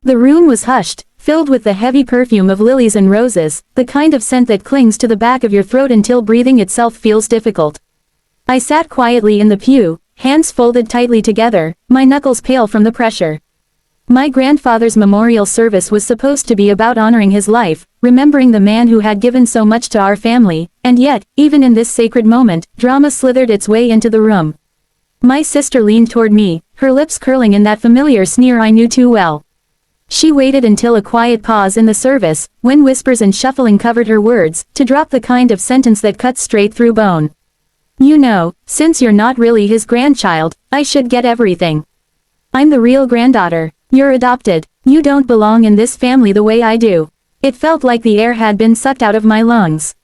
The room was hushed, filled with the heavy perfume of lilies and roses, the kind of scent that clings to the back of your throat until breathing itself feels difficult. I sat quietly in the pew, hands folded tightly together, my knuckles pale from the pressure. My grandfather's memorial service was supposed to be about honoring his life, remembering the man who had given so much to our family, and yet, even in this sacred moment, drama slithered its way into the room. My sister leaned toward me, her lips curling in that familiar sneer I knew too well. She waited until a quiet pause in the service, when whispers and shuffling covered her words, to drop the kind of sentence that cuts straight through bone. You know, since you're not really his grandchild, I should get everything. I'm the real granddaughter. You're adopted. You don't belong in this family the way I do. It felt like the air had been sucked out of my lungs.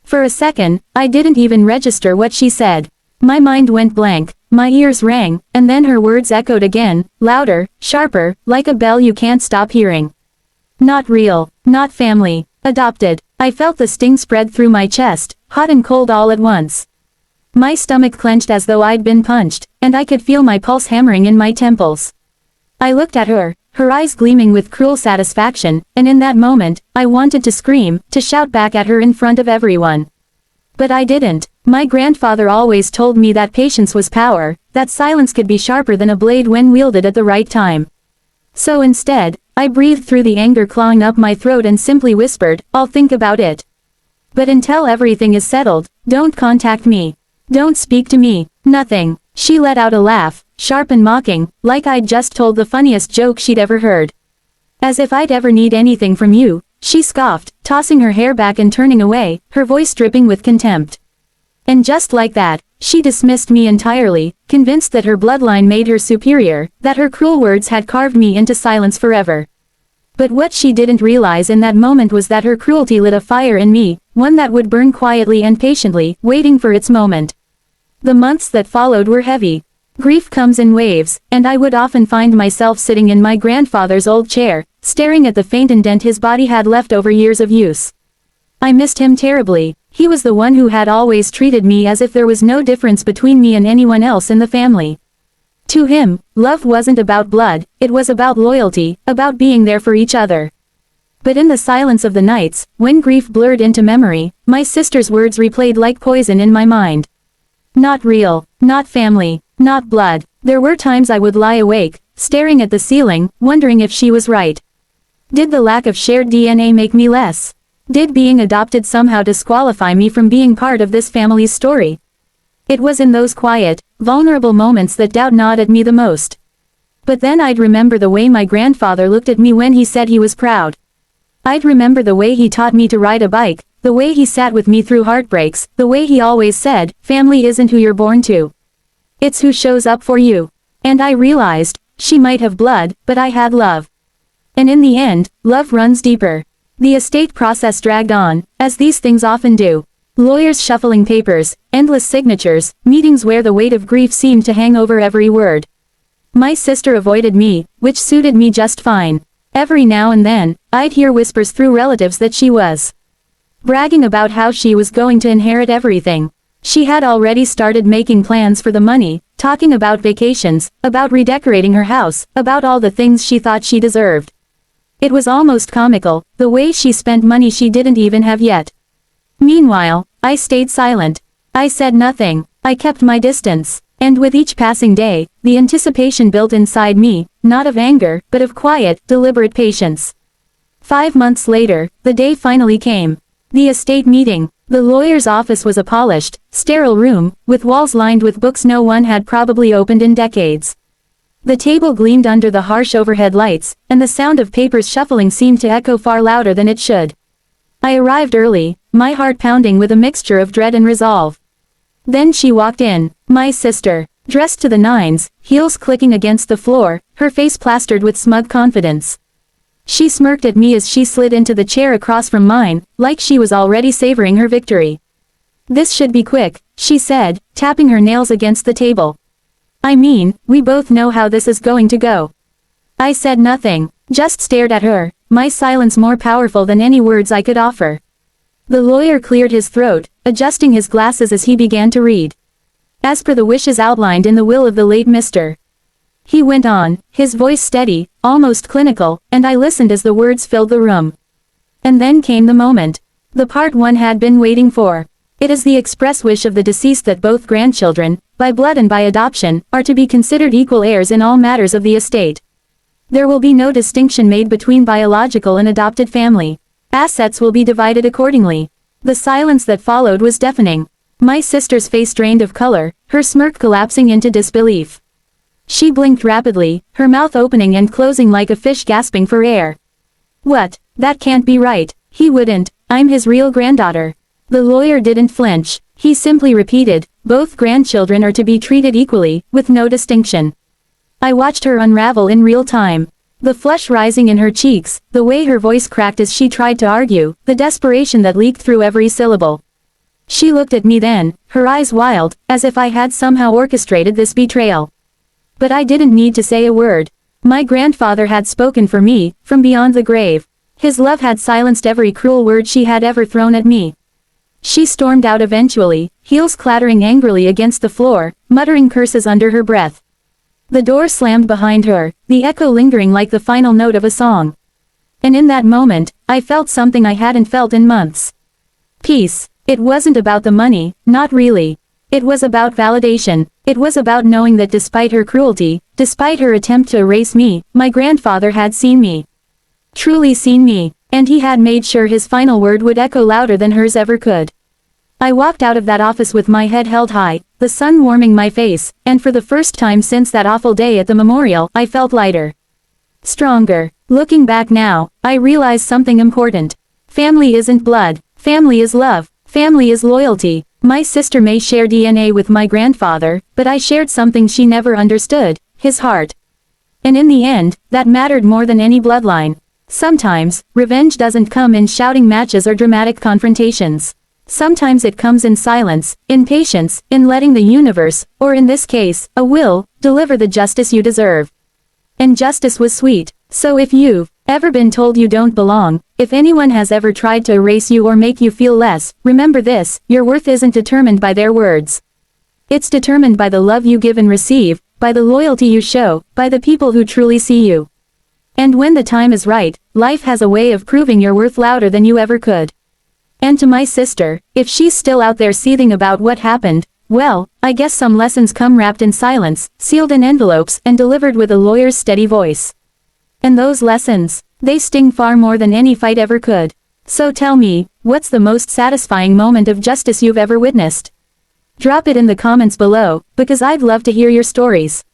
For a second, I didn't even register what she said. My mind went blank, my ears rang, and then her words echoed again, louder, sharper, like a bell you can't stop hearing. Not real, not family, adopted. I felt the sting spread through my chest, hot and cold all at once. My stomach clenched as though I'd been punched, and I could feel my pulse hammering in my temples. I looked at her, her eyes gleaming with cruel satisfaction, and in that moment, I wanted to scream, to shout back at her in front of everyone. But I didn't. My grandfather always told me that patience was power, that silence could be sharper than a blade when wielded at the right time. So instead, I breathed through the anger clawing up my throat and simply whispered, I'll think about it. But until everything is settled, don't contact me. Don't speak to me. Nothing. She let out a laugh, sharp and mocking, like I'd just told the funniest joke she'd ever heard. As if I'd ever need anything from you, she scoffed, tossing her hair back and turning away, her voice dripping with contempt. And just like that, she dismissed me entirely, convinced that her bloodline made her superior, that her cruel words had carved me into silence forever. But what she didn't realize in that moment was that her cruelty lit a fire in me, one that would burn quietly and patiently, waiting for its moment. The months that followed were heavy. Grief comes in waves, and I would often find myself sitting in my grandfather's old chair, staring at the faint indent his body had left over years of use. I missed him terribly. He was the one who had always treated me as if there was no difference between me and anyone else in the family. To him, love wasn't about blood, it was about loyalty, about being there for each other. But in the silence of the nights, when grief blurred into memory, my sister's words replayed like poison in my mind. Not real, not family, not blood. There were times I would lie awake, staring at the ceiling, wondering if she was right. Did the lack of shared DNA make me less? Did being adopted somehow disqualify me from being part of this family's story? It was in those quiet, vulnerable moments that doubt gnawed at me the most. But then I'd remember the way my grandfather looked at me when he said he was proud. I'd remember the way he taught me to ride a bike, the way he sat with me through heartbreaks, the way he always said, family isn't who you're born to. It's who shows up for you. And I realized, she might have blood, but I had love. And in the end, love runs deeper. The estate process dragged on, as these things often do. Lawyers shuffling papers, endless signatures, meetings where the weight of grief seemed to hang over every word. My sister avoided me, which suited me just fine. Every now and then, I'd hear whispers through relatives that she was bragging about how she was going to inherit everything. She had already started making plans for the money, talking about vacations, about redecorating her house, about all the things she thought she deserved. It was almost comical, the way she spent money she didn't even have yet. Meanwhile, I stayed silent. I said nothing. I kept my distance. And with each passing day, the anticipation built inside me, not of anger, but of quiet, deliberate patience. 5 months later, the day finally came. The estate meeting. The lawyer's office was a polished, sterile room, with walls lined with books no one had probably opened in decades. The table gleamed under the harsh overhead lights, and the sound of papers shuffling seemed to echo far louder than it should. I arrived early, my heart pounding with a mixture of dread and resolve. Then she walked in, my sister, dressed to the nines, heels clicking against the floor, her face plastered with smug confidence. She smirked at me as she slid into the chair across from mine, like she was already savoring her victory. This should be quick, she said, tapping her nails against the table. I mean, we both know how this is going to go. I said nothing, just stared at her, my silence more powerful than any words I could offer. The lawyer cleared his throat, adjusting his glasses as he began to read. As per the wishes outlined in the will of the late Mr. He went on, his voice steady, almost clinical, and I listened as the words filled the room. And then came the moment. The part one had been waiting for. It is the express wish of the deceased that both grandchildren, by blood and by adoption, are to be considered equal heirs in all matters of the estate. There will be no distinction made between biological and adopted family. Assets will be divided accordingly. The silence that followed was deafening. My sister's face drained of color, her smirk collapsing into disbelief. She blinked rapidly, her mouth opening and closing like a fish gasping for air. What? That can't be right. He wouldn't. I'm his real granddaughter. The lawyer didn't flinch. He simply repeated, both grandchildren are to be treated equally, with no distinction. I watched her unravel in real time. The flush rising in her cheeks, the way her voice cracked as she tried to argue, the desperation that leaked through every syllable. She looked at me then, her eyes wild, as if I had somehow orchestrated this betrayal. But I didn't need to say a word. My grandfather had spoken for me, from beyond the grave. His love had silenced every cruel word she had ever thrown at me. She stormed out eventually, heels clattering angrily against the floor, muttering curses under her breath. The door slammed behind her, the echo lingering like the final note of a song. And in that moment, I felt something I hadn't felt in months. Peace. It wasn't about the money, not really. It was about validation. It was about knowing that despite her cruelty, despite her attempt to erase me, my grandfather had seen me. Truly seen me, and he had made sure his final word would echo louder than hers ever could. I walked out of that office with my head held high, the sun warming my face, and for the first time since that awful day at the memorial, I felt lighter. Stronger. Looking back now, I realized something important. Family isn't blood. Family is love. Family is loyalty. My sister may share DNA with my grandfather, but I shared something she never understood, his heart. And in the end, that mattered more than any bloodline. Sometimes, revenge doesn't come in shouting matches or dramatic confrontations. Sometimes it comes in silence, in patience, in letting the universe, or in this case, a will, deliver the justice you deserve. And justice was sweet. So if you've ever been told you don't belong, if anyone has ever tried to erase you or make you feel less, remember this, your worth isn't determined by their words. It's determined by the love you give and receive, by the loyalty you show, by the people who truly see you. And when the time is right, life has a way of proving your worth louder than you ever could. And to my sister, if she's still out there seething about what happened, well, I guess some lessons come wrapped in silence, sealed in envelopes, and delivered with a lawyer's steady voice. And those lessons, they sting far more than any fight ever could. So tell me, what's the most satisfying moment of justice you've ever witnessed? Drop it in the comments below, because I'd love to hear your stories.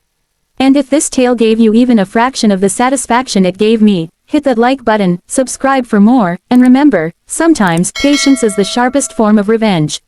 And if this tale gave you even a fraction of the satisfaction it gave me, hit that like button, subscribe for more, and remember, sometimes patience is the sharpest form of revenge.